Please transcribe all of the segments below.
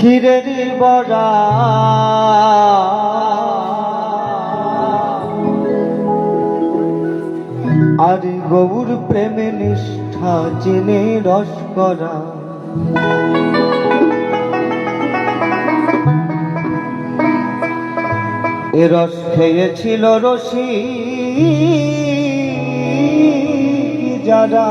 ক্ষীরের বড়া আর গৌর প্রেমে নিষ্ঠা জেনে রস করা এ রস খেয়েছিল রসি যারা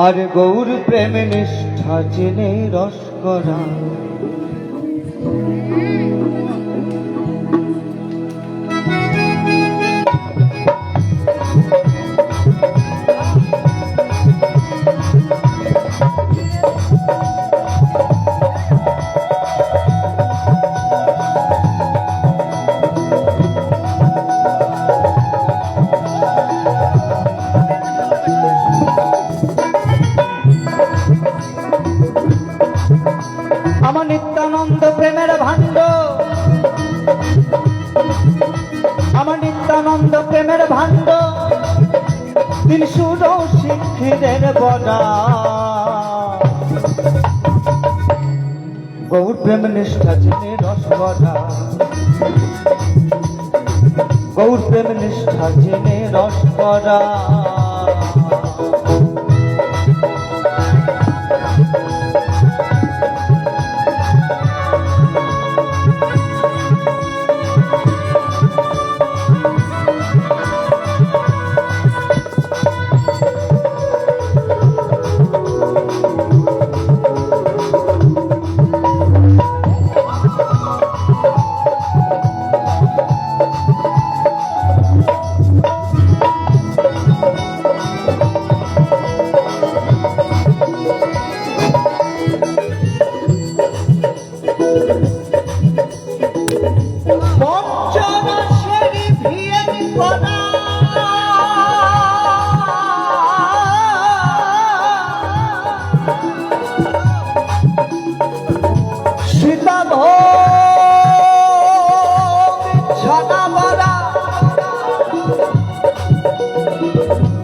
আর গৌর প্রেমে নিষ্ঠা জেনে রস করা আমার নিত্যানন্দ প্রেমের ভাণ্ড আমার নিত্যানন্দ প্রেমের ভাণ্ড তিন সুরসী ক্ষীরের বড়া গৌর প্রেম নিষ্ঠা জেনে রস করা গৌর প্রেম নিষ্ঠা জেনে রস করা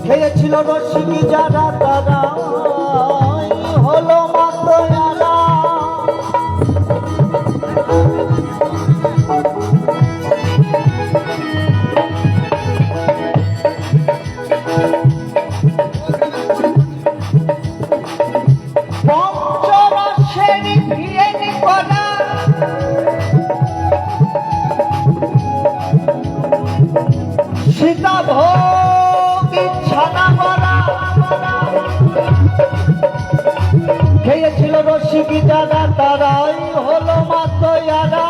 খেয়েছিল রসিকি যারা তারা হলো মাতয়ারা পঞ্চরসের ভিয়েনি করা সীতা ভোগ ছানা করা খেয়েছিল রসিকি যারা তারাই হলো মাতয়ারা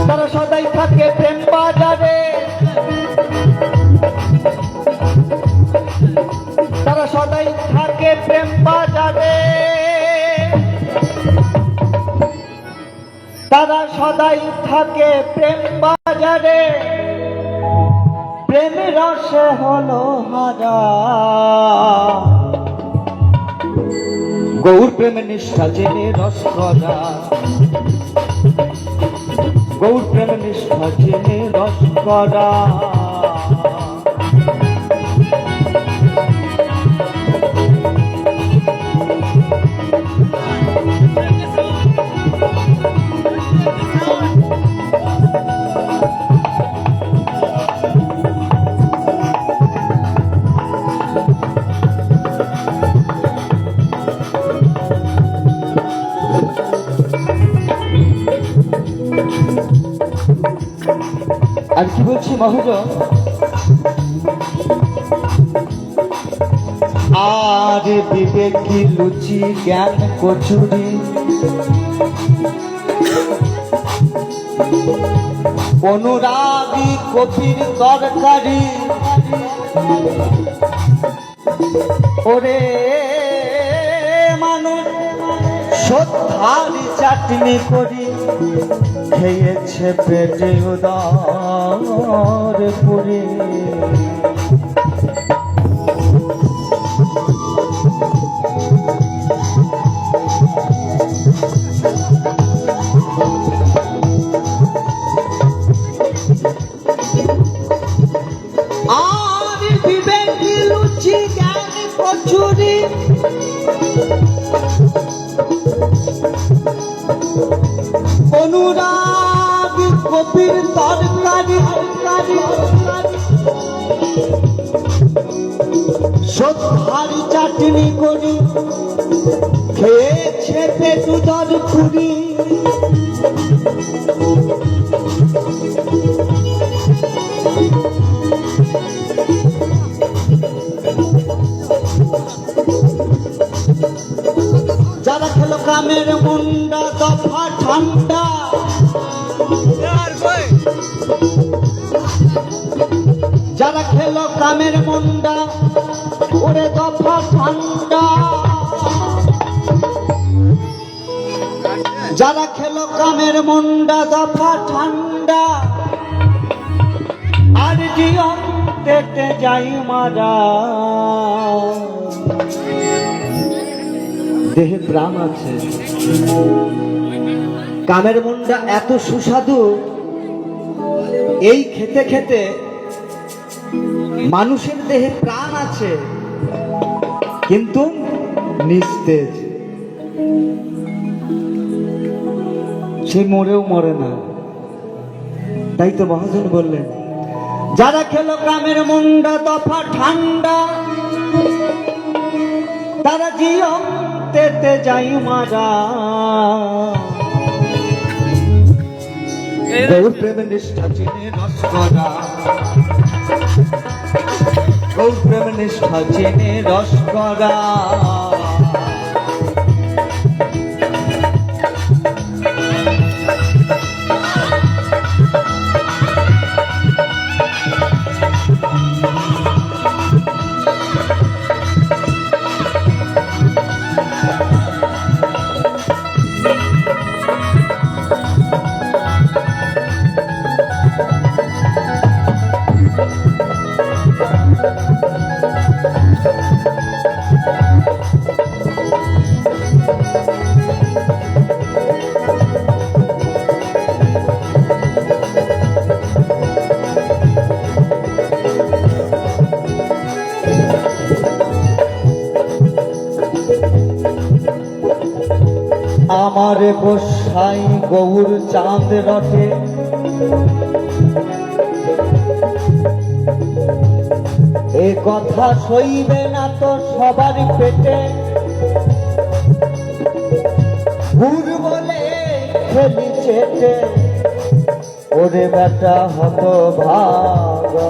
তারা সদাই থাকে প্রেম বাজারে তারা সদাই থাকে প্রেম বাজারে তারা সদাই থাকে প্রেম বাজারে প্রেম রসে হলো হারা গৌর প্রেম নিষ্ঠা জেনে রস করা গৌর প্রেম নিষ্ঠা জেনে রস করা আর কি বলছি মহাজন আর বিবেকী লুচি জ্ঞান কচুরি অনুরাগী কপির তরকারি ওরে মানুষ সত্যার চাটনি করি খেয়েছে পেটে উদর পুরি চুরি অনুরাগ কপির তরকারি সত্যার চাটনি করি খেয়েছে পেটুদর পুরি যারা খেলো কামের মুন্ডা দফা ঠান্ডা যারা খেলো কামের মুন্ডা ওরে দফা ঠান্ডা যারা খেলো কামের মুন্ডা দফা ঠান্ডা আর জীবন দেখতে যাই মারা দেহে প্রাণ আছে কামের মুন্ডা এত সুস্বাদু এই খেতে খেতে মানুষের দেহে প্রাণ আছে কিন্তু নিস্তেজ সে মরেও মরে না তাই তো মহাজন বললেন যারা খেলো কামের মুন্ডা দফা ঠান্ডা তারা জীবন তেতে যাই মারা গৌর প্রেম নিষ্ঠা চিনে রস করা গৌর প্রেম নিষ্ঠা চিনে রস করা আমারে গোসাই গৌর চাঁদ রটে এ কথা সইবে না তো সবার পেটে গুর বলে খেলি চেটে ওরে বেটা হত ভাগা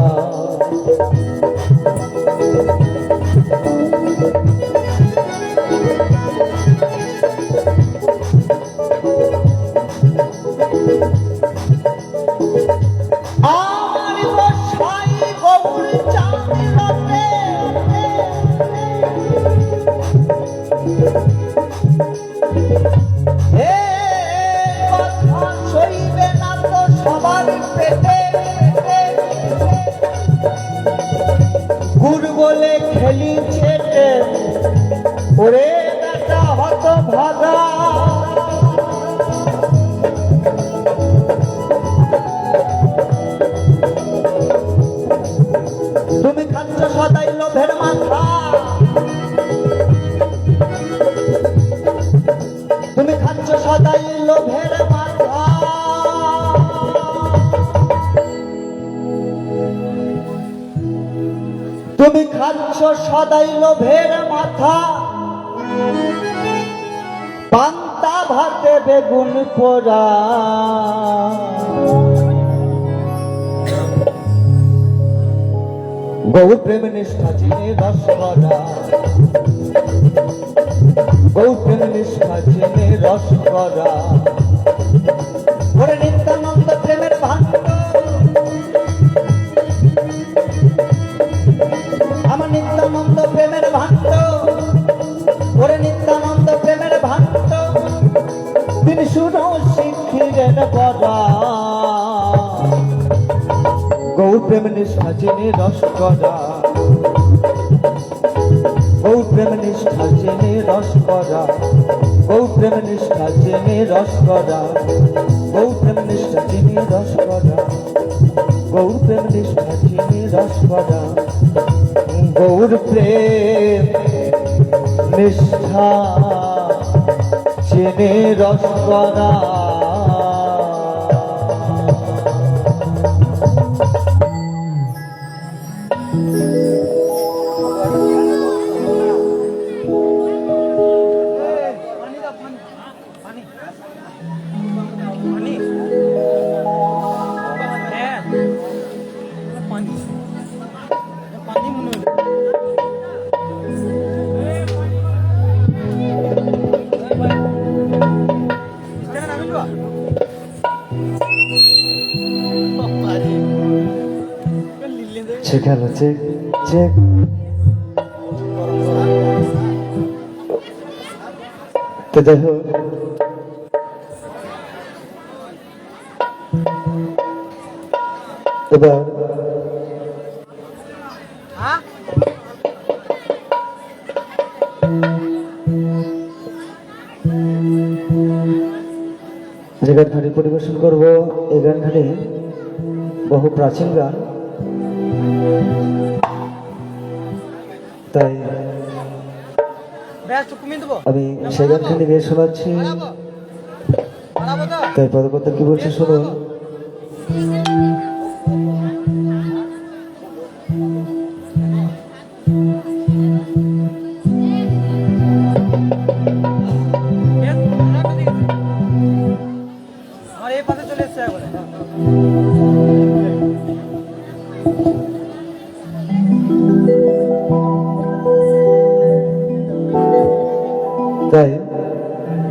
গুর বলে খেলি ছেটে ওরে বেটা হত ভাগা তুমি খাচ্ছ সদাই লোভের মাথা তুমি খাচ্ছ সদাই লোভের মাথা তুমি খাচ্ছ সদাই লোভের মাথা পান্তা ভাতে বেগুন পোড়া গৌর প্রেম নিষ্ঠা চিনে রস করা গৌর প্রেম নিষ্ঠা চিনে রস করা ওরে নিত্যানন্দ প্রেমের ভাণ্ড আমার নিত্যানন্দ প্রেমের ভাণ্ড ওরে নিত্যানন্দ প্রেমের ভাণ্ড তিনি শুনো শিখিলেন পরা গৌর প্রেম নিষ্ঠা চিনে রস করা গৌর প্রেম নিষ্ঠা চিনে রস করা গৌর প্রেম নিষ্ঠা চিনে রস করা গৌর প্রেম নিষ্ঠা চিনে রস করা গৌর প্রেম নিষ্ঠা চিনে রস করা গৌর প্রেম নিষ্ঠা চেনে রস করা চেক হলো চেক চেক তো দেখো এবার যে গানখানি পরিবেশন করবো এই গানখানি বহু প্রাচীন গান, তাই আমি সেই গানখানি গিয়ে শোনাচ্ছি। তাই পদকর্তা কি বলছে শুনুন। তাই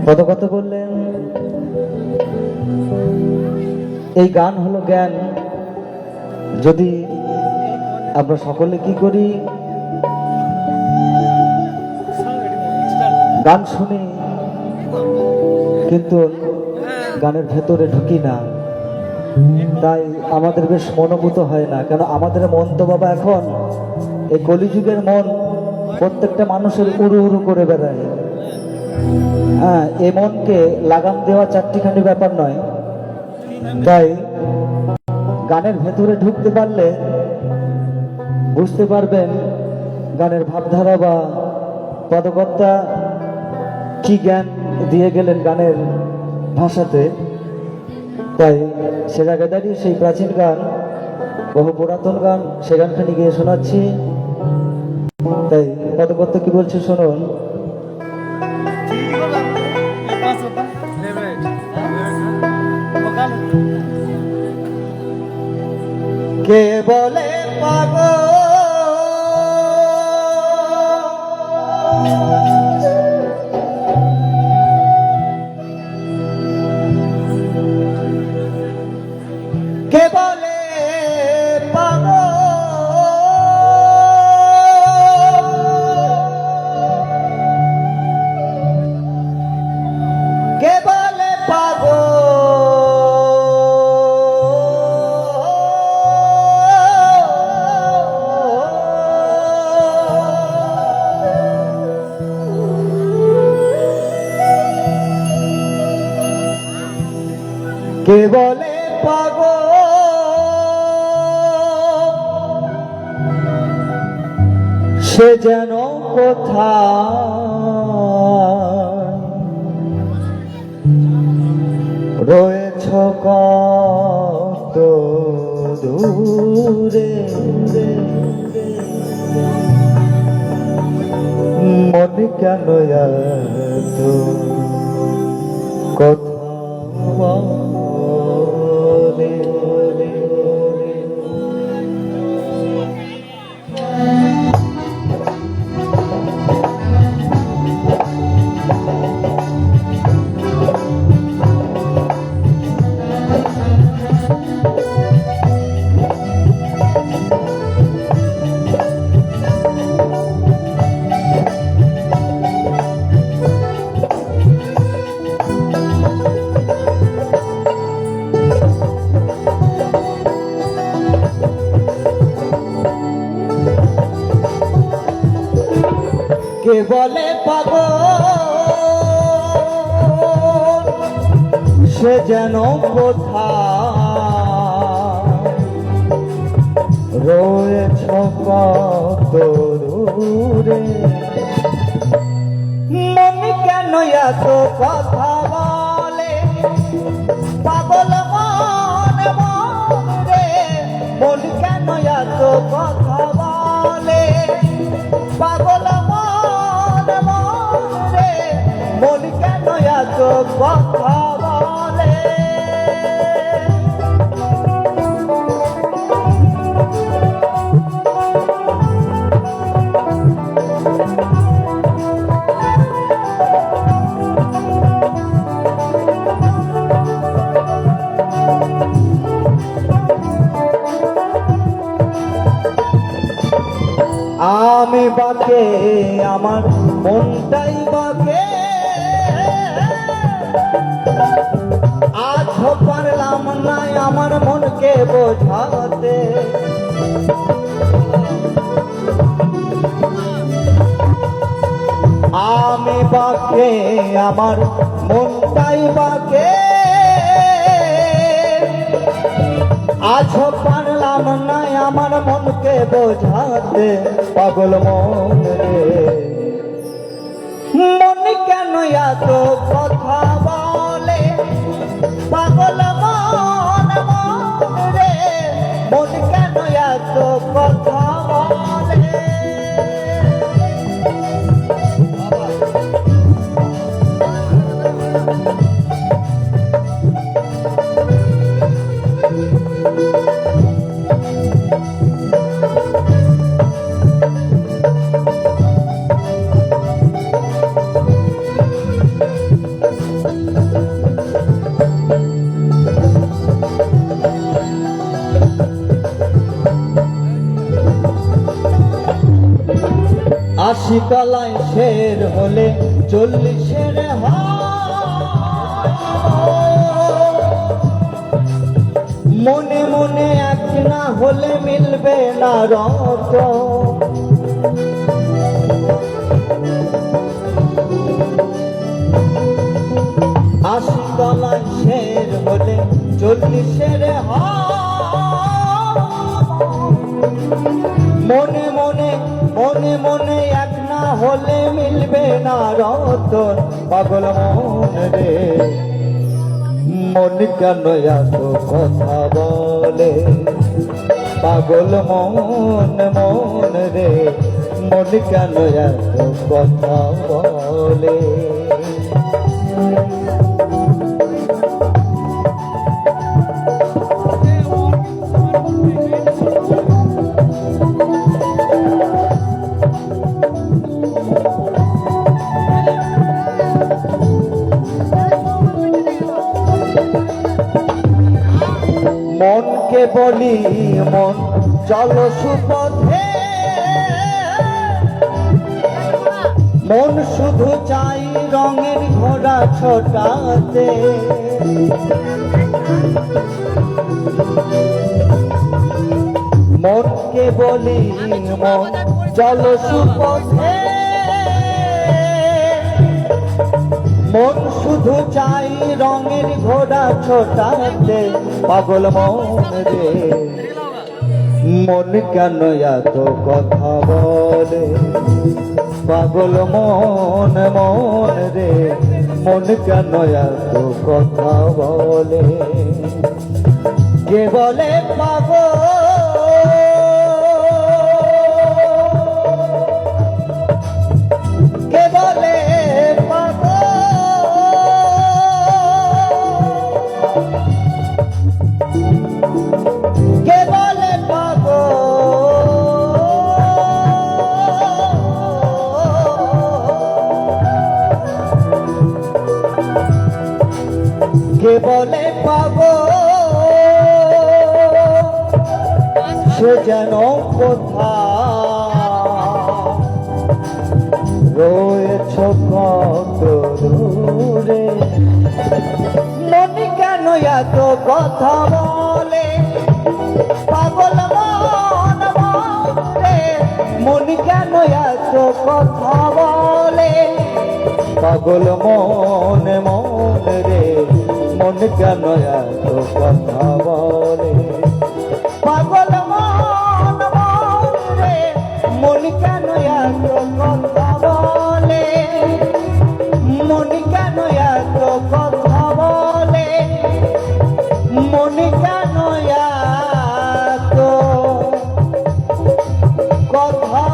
পদকর্তা বললেন এই গান হলো জ্ঞান। যদি আমরা সকলে কি করি, গান শুনি কিন্তু গানের ভেতরে ঢুকি না, তাই আমাদের বেশ মনোভূত হয় না। কেন আমাদের মন তো বাবা এখন এই কলিযুগের মন প্রত্যেকটা মানুষের উড়ু উড়ু করে বেড়ায়। হ্যাঁ, এ মনকে লাগাম দেওয়া চারটিখানি ব্যাপার নয়। তাই গানের ভেতরে ঢুকতে পারলে বুঝতে পারবেন গানের ভাবধারা বা পদকর্তা কি জ্ঞান দিয়ে গেলেন গানের ভাষাতে। তাই সে জায়গায় দাঁড়িয়ে সেই প্রাচীন গান, বহু পুরাতন গান, সে গানখানি গিয়ে শোনাচ্ছি। তাই পদকর্তা কি বলছে শুনুন। কে বলে পাগল কে বলে পাগল কে বলে পাগল কে বলে পাগল সে যেন কোথায় রয়েছ কত দূরে, মন কেন এত কথা কে বলে পাগল সে যেন কোথায় রয়েছ কত দূরে, কেন এত কথা বলে পাগল মন মন রে মন কেন এত কথা বলে পাগল মন মন রে মন কেন এত কথা বলে আমি বাকে আমার মনটাই বাকে আজ পারলাম না আমার মনকে বোঝাতে আমি বাকে আমার মনটাই বাকে আজ পারলাম না আমার মনকে বোঝাতে পাগল মন রে মন কেন এত কথা বলে পাগল মন মন রে মন কেন এত কথা বলে আশি তলায় শের হলে 40-এর মনে মনে এক না হলে মিলবে না রত আশি তলায় শের হলে 40-এর মনে মনে মনে মনে এক না হলে মিলবে না রতন পাগল মন রে মন কেন এত কথা বলে পাগল মন মন রে মন কেন এত কথা বলে মনকে বলি মন চলো সুপথে মন শুধু চাই রঙের ঘোড়া ছোটাতে মনকে বলি মন চলো সুপথে মন শুধু চাই রঙের ঘোড়া ছোটাতে পাগল মন রে মন কেন এত কথা বলে পাগল মন মন রে মন কেন এত কথা বলে কে বলে পাগল কে বলে কে বলে পাগল সে যেন কোথা রয়েছ কত দূরে মন কেন এত কথা বলে পাগল মন রে মন কেন এত কথা বলে পাগল মন মন রে মন কেন এত কথা বলে পাগল মন মন রে মন কেন এত কথা বলে কেন এত কথা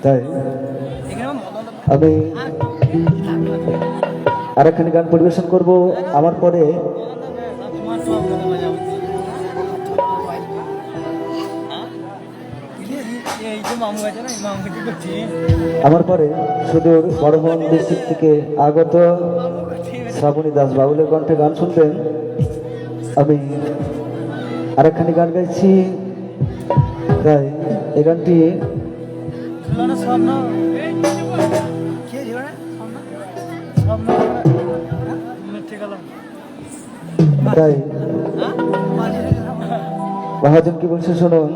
তাই আমি আরেকখানি গান পরিবেশন করব। আমার পরে সুদূর বর্ধমান ডিস্ট্রিক্ট থেকে আগত শ্রাবণী দাস বাউলের কণ্ঠে গান শুনবেন। আমি আরেকখানি গান গাইছি, তাই এই গানটি তাই মহাজন কি বলছে শুনুন।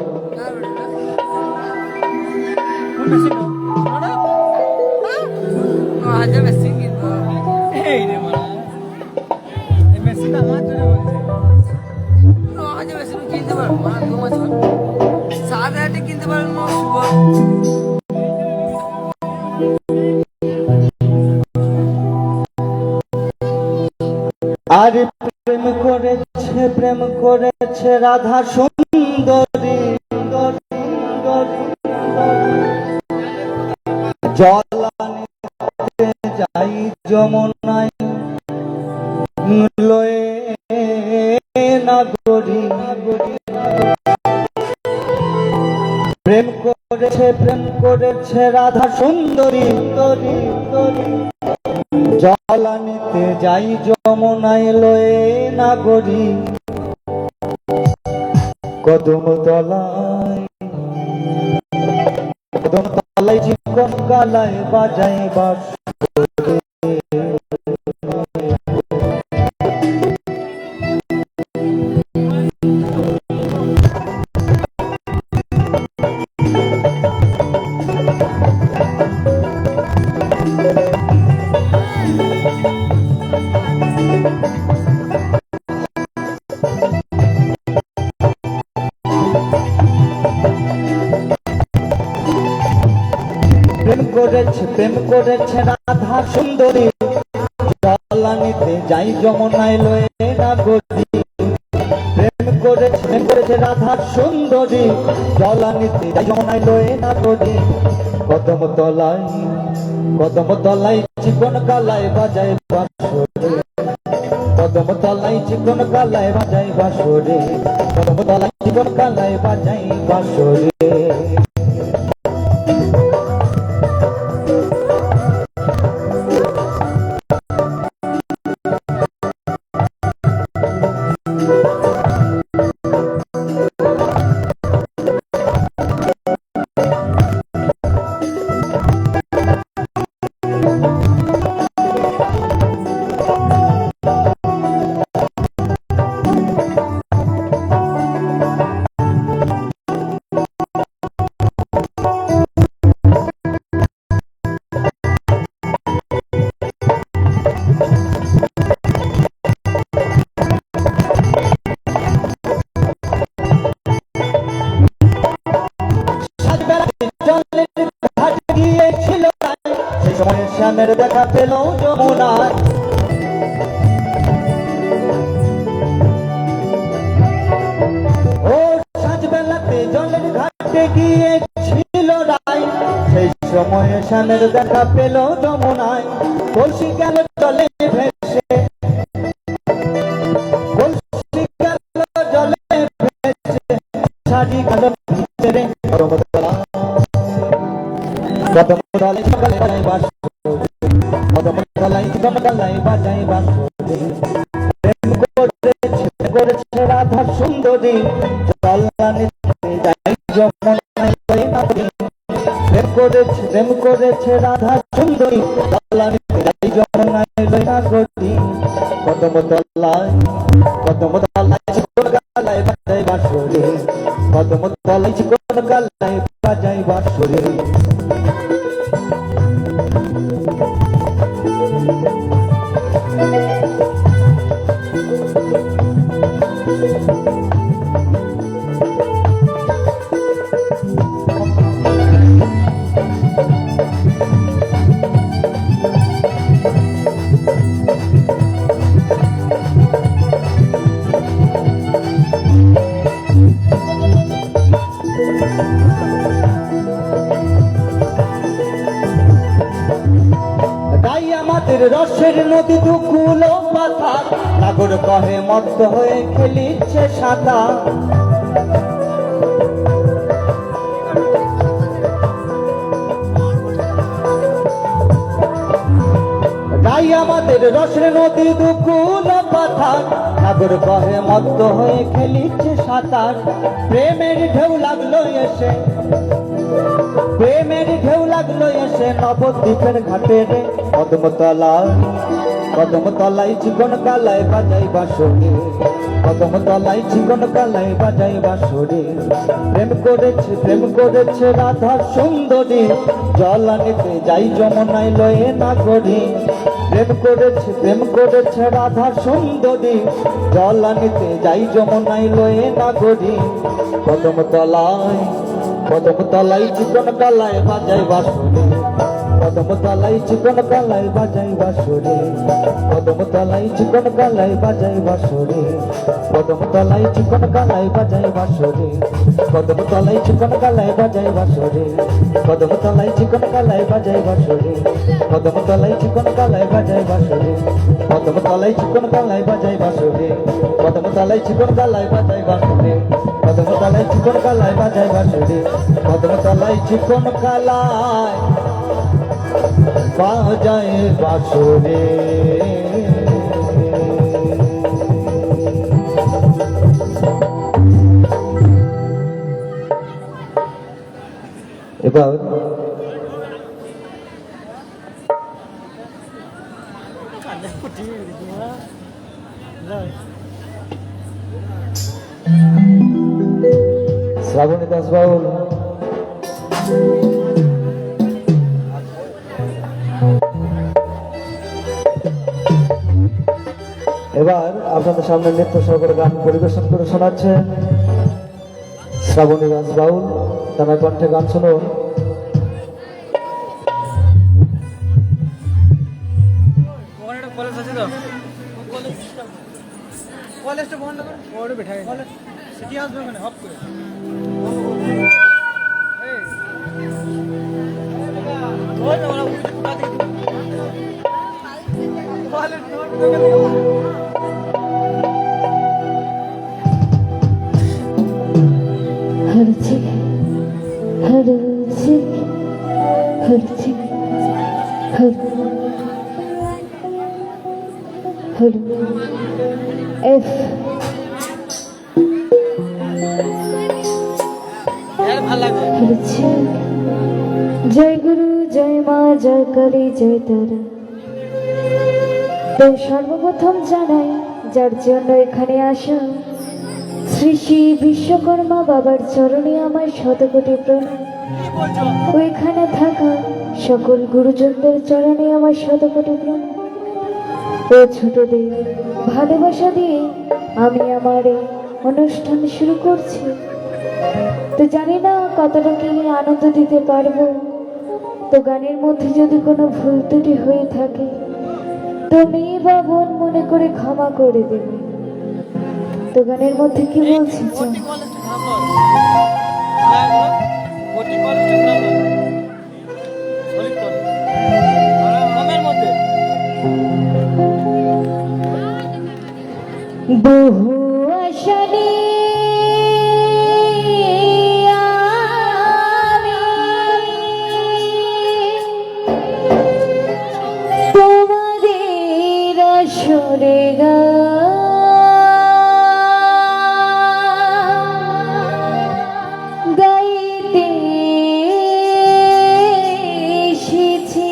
আর প্রেম করেছে রাধা সুন্দরী, জল আনতে যাই যমুনায় লয়ে নাগরী। প্রেম করেছে রাধা সুন্দরী, জল আনিতে যাই যমুনায় লয়ে নাগরী। কদম তলায় চিকন গালায় বাজাই বাঁশরি। প্রেম করেছে রাধা সুন্দরী, জল আনিতে যাই যমুনায় লয়ে নাগরী। প্রেম করেছে রাধা সুন্দরী, জল আনিতে যাই যমুনায় লয়ে নাগরী। কদম তলায় চিকন গালায় বাজায় বাঁশরি। কদম তলায় চিকন গালায় বাজাই বাঁশরি। কদম তলায় চিকন গালায় বাজাই বাঁশরি। শ্যামের দেখা পেল যমুনায়। ও সাজবেলাতে জলের ঘাটে গিয়েছিল রায়, সেই সময়ে শ্যামের দেখা পেল যমুনায়। কলসি গেল জলে ভেসে, কলসি গেল জলে ভেসে, শাড়ি গেল ভিতরে কদম তলায় সকালে বাজাই বাঁশরি। কদম তলায় গলায় বাজাই বাঁশরি। প্রেম করেছে রাধা সুন্দরী, জল আনিতে যাই যমুনায় লয়ে নাগরী। প্রেম করেছে রাধা সুন্দরী, জল আনিতে যাই যমুনায় লয়ে নাগরী। কদম তলায় চিকন গালায় বাজাই বাঁশরি। কদম তলায় চিকন গালায় বাজাই বাঁশরি। আমাদের রসের নদী দুকুল পাথা, নাগর কহে মত্ত হয়ে খেলিচ্ছে সাঁতার। রাই আমাদের রসের নদী দুকুল পাথা, নাগর কহে মত্ত হয়ে খেলিচ্ছে সাঁতার। প্রেমের ঢেউ লাগলো এসে, প্রেমের ঢেউ লাগলো এসে নবদ্বীপের ঘাটে রে। কদমতলায় কদমতলায় চিকন কালায় বাজাই বাঁশরি, কদমতলায় চিকন কালায় বাজাই বাঁশরি। প্রেম করেছে রাধা সুন্দরী, জল আনিতে যাই যমুনায় লয়ে নাগরী। প্রেম করেছে রাধা সুন্দরী, জল আনিতে যাই যমুনায় লয়ে নাগরী। কদমতলায় চিকন কালায় বাজাই বাঁশরি, কদমতলায় চিকন কালায় বাজাই বাঁশরি, কদমতলায় চিকন কালায় বাজাই বাঁশরি, কদমতলায় চিকন কালায় বাজাই বাঁশরি, কদমতলায় চিকন কালায় বাজাই বাঁশরি, কদমতলায় চিকন কালায় বাজাই বাঁশরি, কদমতলায় চিকন কালায় বাজাই বাঁশরি, কদমতলায় চিকন কালায় বাজাই বাঁশরি, কদমতলায় চিকন কালায় বাজাই বাঁশরি, কদমতলায় চিকন কালায় বাজাই বাঁশরি, কদমতলায় চিকন কালায় বাজায় বাঁশরি। এবার শ্রাবণী দাস বাউল এবার আপনাদের সামনে নৃত্য সহকারে গান পরিবেশন করে শোনাচ্ছে শ্রাবণী দাস বাউল। তার কণ্ঠে গান শুনুন। জয় গুরু, জয় মা, জয় কালী, জয় তারা। তো সর্বপ্রথম জানাই যার জন্য এখানে আসা শ্রী শ্রী বিশ্বকর্মা বাবার চরণে আমার শতকোটি প্রণাম। ওইখানে থাকা সকল গুরুজনদের চরণে আমার শতকোটি প্রণাম। ও ছোটদের ভালোবাসা দিয়ে আমি আমার এই অনুষ্ঠান শুরু করছি। তো জানি না কতটা কি আনন্দ দিতে পারবো। তো গানের মধ্যে যদি কোনো ভুল ত্রুটি হয়ে থাকে তো মেয়ে বা বোন মনে করে ক্ষমা করে দেবে। তো গানের মধ্যে কি বলছি বহু আশানি তোমাদের আসরে গাইতে এসেছি।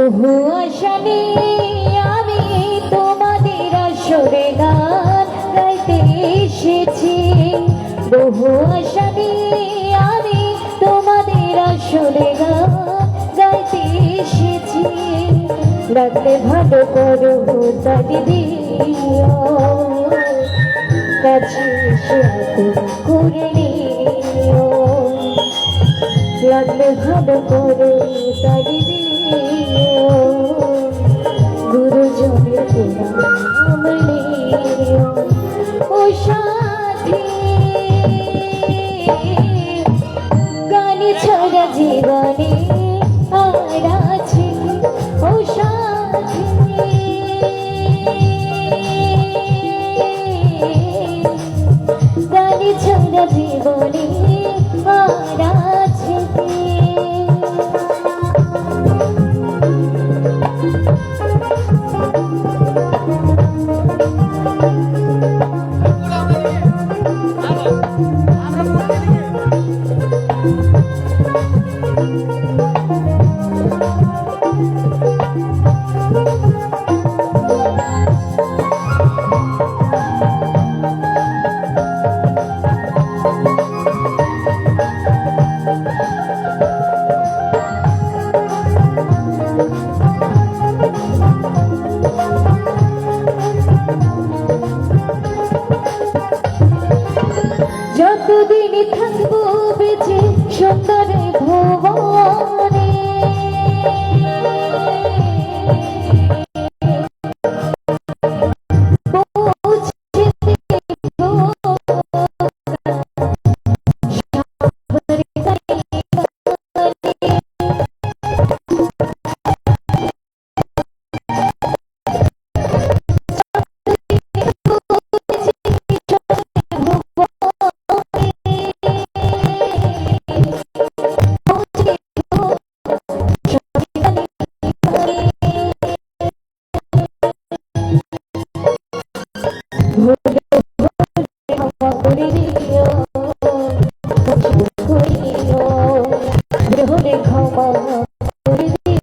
বহু আশা নিয়ে আমি তোমাদের আসরে গান গাইতে এসেছি। বহু আশা নিয়ে আমি তোমাদের আসরে গান গাইতে এসেছি। লাগলে ভালো করো তালি দিও, কাছে এসে আপন করে নিও। লাগলে ভালো করো তালি দিও, গুরুজনের প্রণাম নিও। ও সাথী গানে ছাড়া জীবনে আর আছে কি? ও সাথী গানে ছাড়া জীবনে আর আছে কি? যতদিন থাকবো বেঁচে সুন্দর ভুবনে, পৌঁছে দেবো সাগরে গাইবানে। ক্ষমা করে দিও, ক্ষমা করে দিও,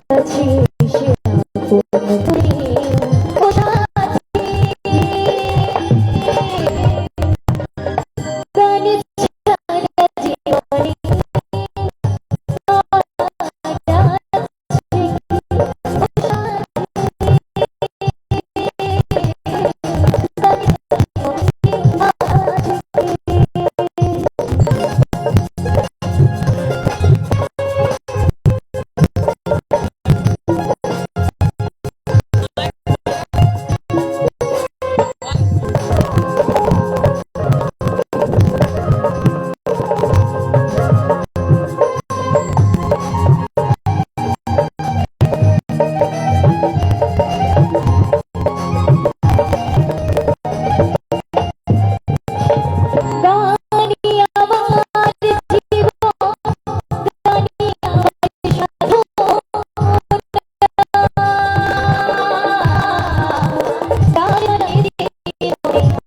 কাছে এসে আপন করে